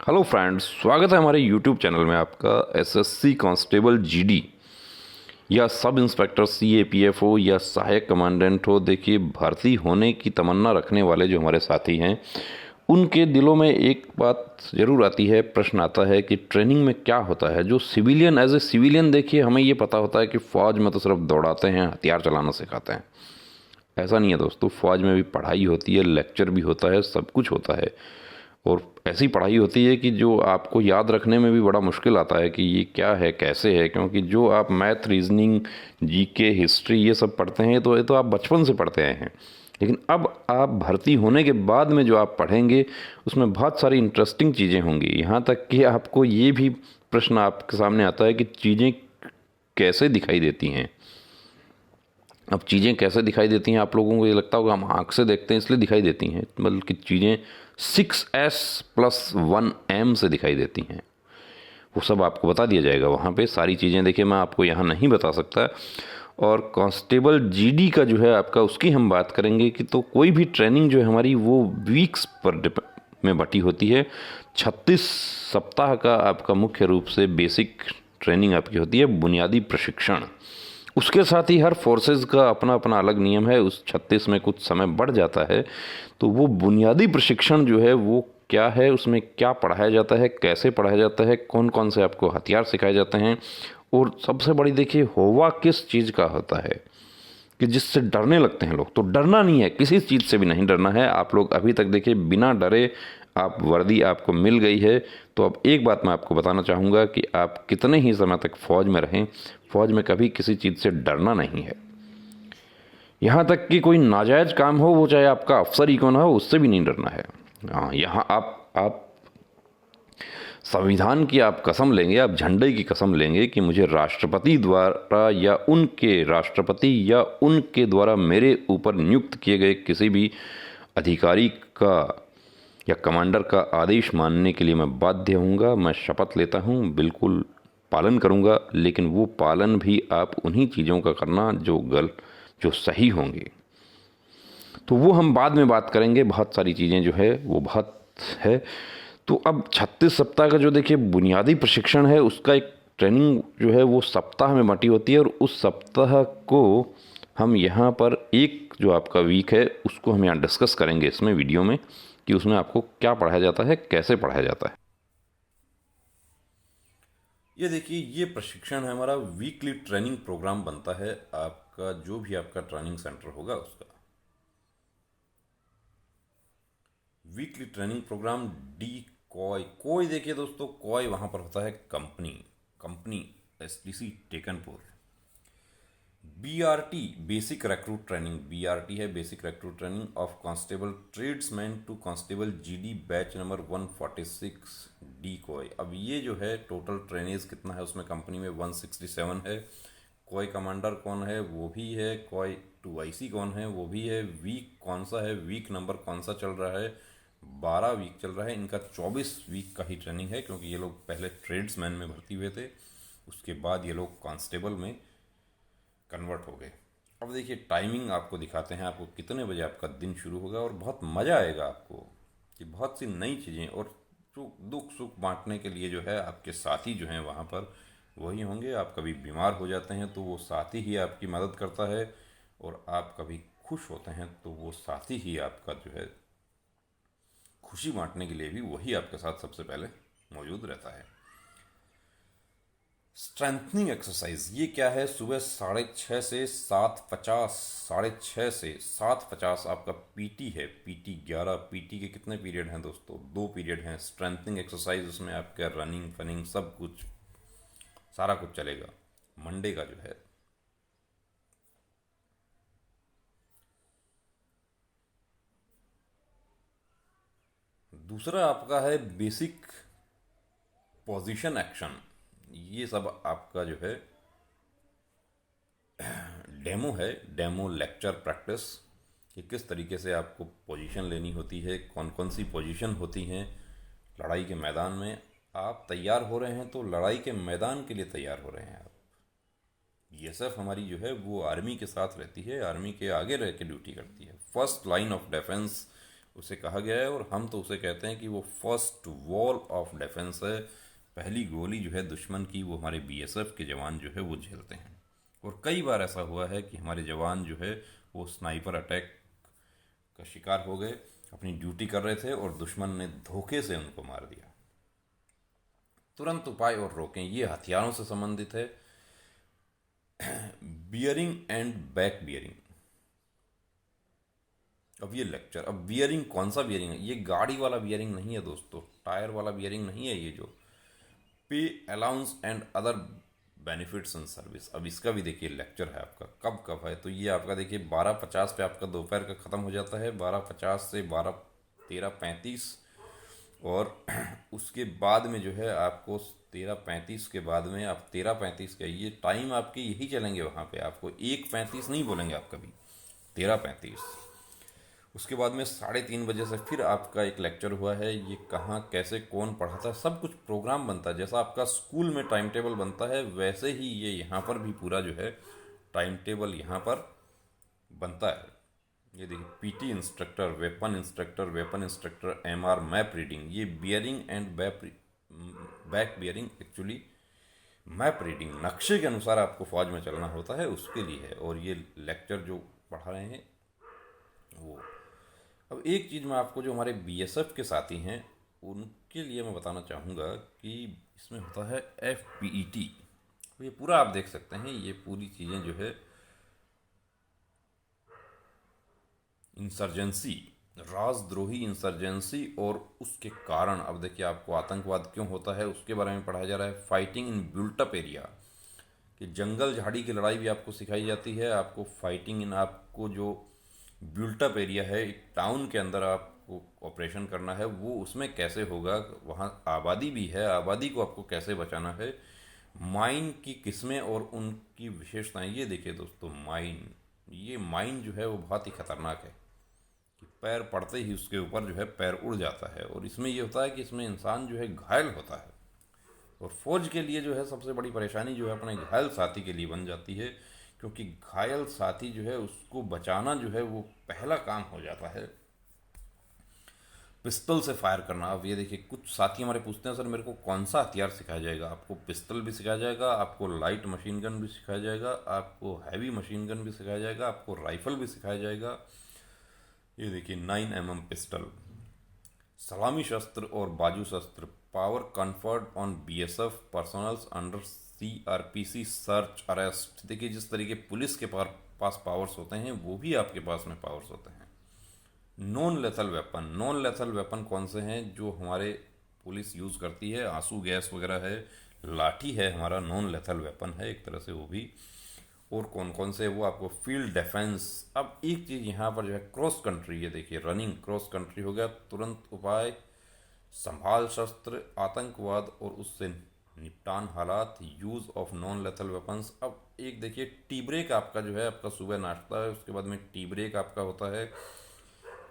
Hello friends, स्वागत है हमारे यूट्यूब चैनल में आपका। एसएससी कांस्टेबल जीडी या सब इंस्पेक्टर सीएपीएफ हो या सहायक कमांडेंट हो, देखिए भर्ती होने की तमन्ना रखने वाले जो हमारे साथी हैं उनके दिलों में एक बात ज़रूर आती है, प्रश्न आता है कि ट्रेनिंग में क्या होता है। जो सिविलियन एज ए सिविलियन, देखिए हमें ये पता होता है कि फ़ौज में तो सिर्फ दौड़ाते हैं, हथियार चलाना सिखाते हैं। ऐसा नहीं है दोस्तों, फ़ौज में भी पढ़ाई होती है, लेक्चर भी होता है, सब कुछ होता है। और ऐसी पढ़ाई होती है कि जो आपको याद रखने में भी बड़ा मुश्किल आता है कि ये क्या है, कैसे है। क्योंकि जो आप मैथ, रीजनिंग, जीके, हिस्ट्री ये सब पढ़ते हैं तो ये तो आप बचपन से पढ़ते आए हैं। लेकिन अब आप भर्ती होने के बाद में जो आप पढ़ेंगे उसमें बहुत सारी इंटरेस्टिंग चीज़ें होंगी। यहाँ तक कि आपको ये भी प्रश्न आपके सामने आता है कि चीज़ें कैसे दिखाई देती हैं। अब चीज़ें कैसे दिखाई देती हैं, आप लोगों को ये लगता होगा हम आँख से देखते हैं इसलिए दिखाई देती हैं, बल्कि चीज़ें 6S+1M से दिखाई देती हैं। वो सब आपको बता दिया जाएगा वहाँ पे। सारी चीज़ें देखिए मैं आपको यहाँ नहीं बता सकता। और कांस्टेबल जीडी का जो है आपका, उसकी हम बात करेंगे कि तो कोई भी ट्रेनिंग जो है हमारी वो वीक्स पर में बटी होती है। 36 सप्ताह का आपका मुख्य रूप से बेसिक ट्रेनिंग आपकी होती है, बुनियादी प्रशिक्षण। उसके साथ ही हर फोर्सेस का अपना अपना अलग नियम है। उस 36 में कुछ समय बढ़ जाता है। तो वो बुनियादी प्रशिक्षण जो है वो क्या है, उसमें क्या पढ़ाया जाता है, कैसे पढ़ाया जाता है, कौन कौन से आपको हथियार सिखाए जाते हैं, और सबसे बड़ी देखिए होवा किस चीज़ का होता है कि जिससे डरने लगते हैं लोग। तो डरना नहीं है, किसी चीज़ से भी नहीं डरना है। आप लोग अभी तक देखिए बिना डरे आप वर्दी आपको मिल गई है। तो अब एक बात मैं आपको बताना चाहूँगा कि आप कितने ही समय तक फ़ौज में रहें, फ़ौज में कभी किसी चीज़ से डरना नहीं है। यहाँ तक कि कोई नाजायज़ काम हो, वो चाहे आपका अफसर ही क्यों ना हो, उससे भी नहीं डरना है। हाँ, यहाँ आप संविधान की आप कसम लेंगे, आप झंडे की कसम लेंगे कि मुझे राष्ट्रपति द्वारा या उनके राष्ट्रपति या उनके द्वारा मेरे ऊपर नियुक्त किए गए किसी भी अधिकारी का या कमांडर का आदेश मानने के लिए मैं बाध्य हूँगा। मैं शपथ लेता हूँ, बिल्कुल पालन करूँगा। लेकिन वो पालन भी आप उन्हीं चीज़ों का करना जो सही होंगे। तो वो हम बाद में बात करेंगे। बहुत सारी चीज़ें जो है वो बहुत है। तो अब 36 सप्ताह का जो देखिए बुनियादी प्रशिक्षण है, उसका एक ट्रेनिंग जो है वो सप्ताह में बाँटी होती है। और उस सप्ताह को हम यहाँ पर एक जो आपका वीक है उसको हम यहाँ डिस्कस करेंगे इसमें वीडियो में कि उसमें आपको क्या पढ़ाया जाता है, कैसे पढ़ाया जाता है। ये देखिए, ये प्रशिक्षण है हमारा। वीकली ट्रेनिंग प्रोग्राम बनता है आपका, जो भी आपका ट्रेनिंग सेंटर होगा उसका weekly training programme. D coy कोई, देखिए दोस्तों, कॉय वहाँ पर होता है company, company STC Tekanpur. BRT basic recruit training, BRT है basic recruit training of constable tradesman to constable GD batch number 146 D coy. अब ये जो है टोटल ट्रेनेज कितना है उसमें, कंपनी में 167 है। कॉय कमांडर कौन है वो भी है, कॉय 2IC कौन है वो भी है, वीक कौन सा है, वीक नंबर कौन सा चल रहा है, 12 वीक चल रहा है। इनका 24 वीक का ही ट्रेनिंग है, क्योंकि ये लोग पहले ट्रेड्समैन में भर्ती हुए थे, उसके बाद ये लोग कांस्टेबल में कन्वर्ट हो गए। अब देखिए टाइमिंग आपको दिखाते हैं, आपको कितने बजे आपका दिन शुरू होगा। और बहुत मज़ा आएगा आपको कि बहुत सी नई चीज़ें, और जो दुख सुख बांटने के लिए जो है आपके साथी जो हैं वहाँ पर वही होंगे। आप कभी बीमार हो जाते हैं तो वो साथी ही आपकी मदद करता है, और आप कभी खुश होते हैं तो वो साथी ही आपका जो है खुशी बांटने के लिए भी वही आपके साथ सबसे पहले मौजूद रहता है। स्ट्रेंथनिंग एक्सरसाइज ये क्या है, सुबह 6:30 से 7:50, 6:30 से 7:50 आपका पीटी है। पीटी 11, पीटी के कितने पीरियड हैं दोस्तों, 2 पीरियड हैं। स्ट्रेंथनिंग एक्सरसाइज उसमें आपका रनिंग फनिंग सब कुछ, सारा कुछ चलेगा मंडे का जो है। दूसरा आपका है बेसिक पोजीशन एक्शन। ये सब आपका जो है डेमो है, डेमो लेक्चर प्रैक्टिस कि किस तरीके से आपको पोजीशन लेनी होती है, कौन कौन सी पोजीशन होती हैं लड़ाई के मैदान में। आप तैयार हो रहे हैं तो लड़ाई के मैदान के लिए तैयार हो रहे हैं आप। बीएसएफ हमारी जो है वो आर्मी के साथ रहती है, आर्मी के आगे रह के ड्यूटी करती है, फर्स्ट लाइन ऑफ डिफेंस उसे कहा गया है, और हम तो उसे कहते हैं कि वो फर्स्ट वॉल ऑफ डिफेंस है। पहली गोली जो है दुश्मन की वो हमारे बीएसएफ के जवान जो है वो झेलते हैं। और कई बार ऐसा हुआ है कि हमारे जवान जो है वो स्नाइपर अटैक का शिकार हो गए, अपनी ड्यूटी कर रहे थे और दुश्मन ने धोखे से उनको मार दिया। तुरंत उपाय और रोकें, ये हथियारों से संबंधित है। Bearing and back bearing. अब ये लेक्चर, अब बियरिंग कौन सा बियरिंग है? ये गाड़ी वाला बियरिंग नहीं है दोस्तों, टायर वाला बियरिंग नहीं है। ये जो पे allowance and other benefits and service, अब इसका भी देखिए लेक्चर है आपका। कब कब है? तो ये आपका देखिए 12:50 पे आपका दोपहर का ख़त्म हो जाता है, 12:50 से 13:35, और उसके बाद में जो है आपको 13:35 के बाद में आप 13:35 का ये टाइम आपके यही चलेंगे वहाँ पे, आपको 1:35 नहीं बोलेंगे आप कभी, 13:35। उसके बाद में 3:30 बजे से फिर आपका एक लेक्चर हुआ है। ये कहाँ कैसे कौन पढ़ाता है, सब कुछ प्रोग्राम बनता है। जैसा आपका स्कूल में टाइम टेबल बनता है वैसे ही ये यहाँ पर भी पूरा जो है टाइम टेबल यहाँ पर बनता है। ये देखिए, PT instructor, weapon instructor, MR, map reading. ये bearing and back bearing actually map reading, नक्शे के अनुसार आपको फौज में चलना होता है, उसके लिए है। और ये लेक्चर जो पढ़ा रहे हैं वो, अब एक चीज़ मैं आपको, जो हमारे बीएसएफ के साथी हैं उनके लिए मैं बताना चाहूँगा कि इसमें होता है एफपीईटी। ये पूरा आप देख सकते हैं, ये पूरी चीज़ें जो है इंसर्जेंसी, राजद्रोही इंसर्जेंसी और उसके कारण। अब देखिए, आपको आतंकवाद क्यों होता है उसके बारे में पढ़ाया जा रहा है। फाइटिंग इन बिल्टअप एरिया, कि जंगल झाड़ी की लड़ाई भी आपको सिखाई जाती है। आपको फाइटिंग इन, आपको जो बिल्टअप एरिया है, एक टाउन के अंदर आपको ऑपरेशन करना है, वो उसमें कैसे होगा, वहाँ आबादी भी है, आबादी को आपको कैसे बचाना है। माइन की किस्में और उनकी विशेषताएं, ये देखिए दोस्तों, माइन, ये माइन जो है वो बहुत ही खतरनाक है कि पैर पड़ते ही उसके ऊपर जो है पैर उड़ जाता है। और इसमें ये होता है कि इसमें इंसान जो है घायल होता है, और फौज के लिए जो है सबसे बड़ी परेशानी जो है अपने घायल साथी के लिए बन जाती है, क्योंकि घायल साथी जो है उसको बचाना जो है वो पहला काम हो जाता है। पिस्टल से फायर करना। अब ये देखिए, कुछ साथी हमारे पूछते हैं सर मेरे को कौन सा हथियार सिखाया जाएगा? आपको पिस्टल भी सिखाया जाएगा, आपको लाइट मशीन गन भी सिखाया जाएगा, आपको हैवी मशीन गन भी सिखाया जाएगा, आपको राइफल भी सिखाया जाएगा। ये देखिए 9mm पिस्टल, सलामी शस्त्र और बाजू शस्त्र, power conferred on BSF personnels under CrPC search arrest. देखिए, जिस तरीके पुलिस के पास पावर्स होते हैं वो भी आपके पास में पावर्स होते हैं। Non lethal weapon, non lethal weapon कौन से हैं जो हमारे पुलिस यूज़ करती है? आंसू गैस वगैरह है, लाठी है, हमारा नॉन लेथल वेपन है एक तरह से वो भी। और कौन कौन से, वो आपको फील्ड डिफेंस। अब एक चीज़ यहाँ पर जो है क्रॉस कंट्री, ये देखिए रनिंग क्रॉस कंट्री हो गया, तुरंत उपाय, संभाल शस्त्र, आतंकवाद और उससे निपटान हालात, use of non lethal weapons. अब एक देखिए टी ब्रेक आपका जो है, आपका सुबह नाश्ता है, उसके बाद में टी ब्रेक आपका होता है,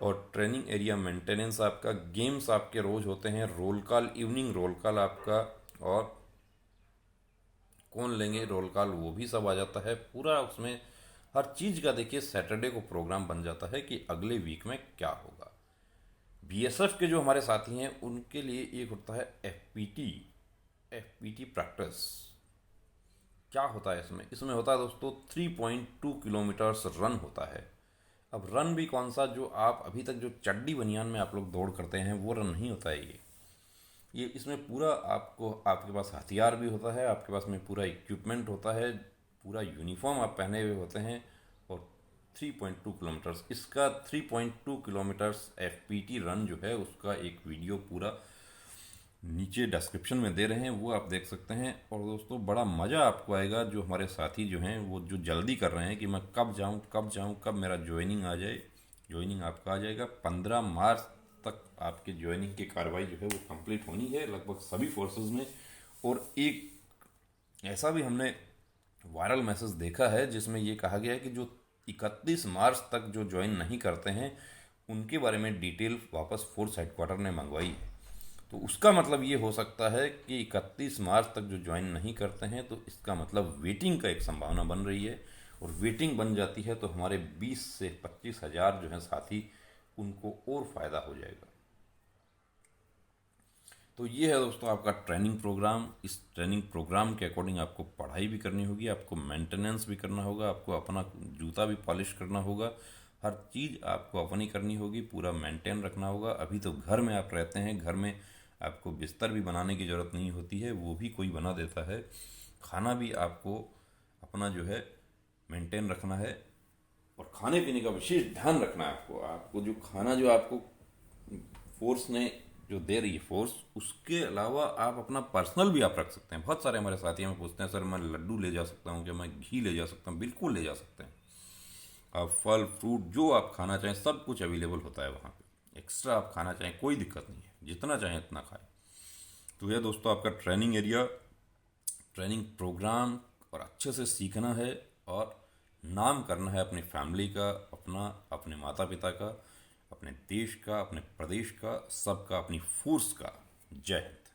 और ट्रेनिंग एरिया मेंटेनेंस आपका, गेम्स आपके रोज़ होते हैं, roll call, evening roll call आपका, और कौन लेंगे रोल कॉल वो भी सब आ जाता है पूरा। उसमें हर चीज़ का देखिए सैटरडे को प्रोग्राम बन जाता है कि अगले वीक में क्या होगा। बीएसएफ के जो हमारे साथी हैं उनके लिए एक होता है एफपीटी, एफपीटी प्रैक्टिस। क्या होता है इसमें? इसमें होता है दोस्तों 3.2 किलोमीटर्स रन होता है। अब रन भी कौन सा, जो आप अभी तक जो चड्डी बनियान में आप लोग दौड़ करते हैं वो रन नहीं होता है ये इसमें पूरा आपको, आपके पास हथियार भी होता है, आपके पास में पूरा इक्विपमेंट होता है, पूरा यूनिफॉर्म आप पहने हुए होते हैं, और 3.2 किलोमीटर्स, इसका 3.2 किलोमीटर्स एफपीटी रन जो है उसका एक वीडियो पूरा नीचे डिस्क्रिप्शन में दे रहे हैं, वो आप देख सकते हैं। और दोस्तों बड़ा मज़ा आपको आएगा, जो हमारे साथी जो हैं वो जो जल्दी कर रहे हैं कि मैं कब जाऊं कब जाऊं, कब मेरा ज्वाइनिंग आ जाए। ज्वाइनिंग आपका आ जाएगा 15 मार्च तक, आपके ज्वाइनिंग की कार्रवाई जो है वो कंप्लीट होनी है लगभग सभी फोर्सेस में। और एक ऐसा भी हमने वायरल मैसेज देखा है जिसमें ये कहा गया है कि जो 31 मार्च तक जो ज्वाइन नहीं करते हैं उनके बारे में डिटेल वापस फोर्स हेडक्वार्टर ने मंगवाई है। तो उसका मतलब ये हो सकता है कि 31 मार्च तक जो ज्वाइन नहीं करते हैं, तो इसका मतलब वेटिंग का एक संभावना बन रही है। और वेटिंग बन जाती है तो हमारे 20 से 25 हज़ार जो हैं साथी उनको और फ़ायदा हो जाएगा। तो ये है दोस्तों आपका ट्रेनिंग प्रोग्राम। इस ट्रेनिंग प्रोग्राम के अकॉर्डिंग आपको पढ़ाई भी करनी होगी, आपको मेंटेनेंस भी करना होगा, आपको अपना जूता भी पॉलिश करना होगा, हर चीज़ आपको अपनी करनी होगी, पूरा मेंटेन रखना होगा। अभी तो घर में आप रहते हैं, घर में आपको बिस्तर भी बनाने की ज़रूरत नहीं होती है, वो भी कोई बना देता है। खाना भी आपको अपना जो है मेंटेन रखना है, और खाने पीने का विशेष ध्यान रखना है आपको। आपको जो खाना जो आपको फोर्स ने जो दे रही है फोर्स, उसके अलावा आप अपना पर्सनल भी आप रख सकते हैं। बहुत सारे हमारे साथी हमें पूछते हैं सर मैं लड्डू ले जा सकता हूँ क्या, मैं घी ले जा सकता हूँ? बिल्कुल ले जा सकते हैं। आप फल फ्रूट जो आप खाना चाहें सब कुछ अवेलेबल होता है वहाँ पे। एक्स्ट्रा आप खाना चाहें कोई दिक्कत नहीं है, जितना चाहें इतना खाएं। तो यह दोस्तों आपका ट्रेनिंग एरिया, ट्रेनिंग प्रोग्राम, और अच्छे से सीखना है और नाम करना है अपनी फैमिली का, अपना, अपने माता पिता का, अपने देश का, अपने प्रदेश का, सबका, अपनी फोर्स का। जय हिंद।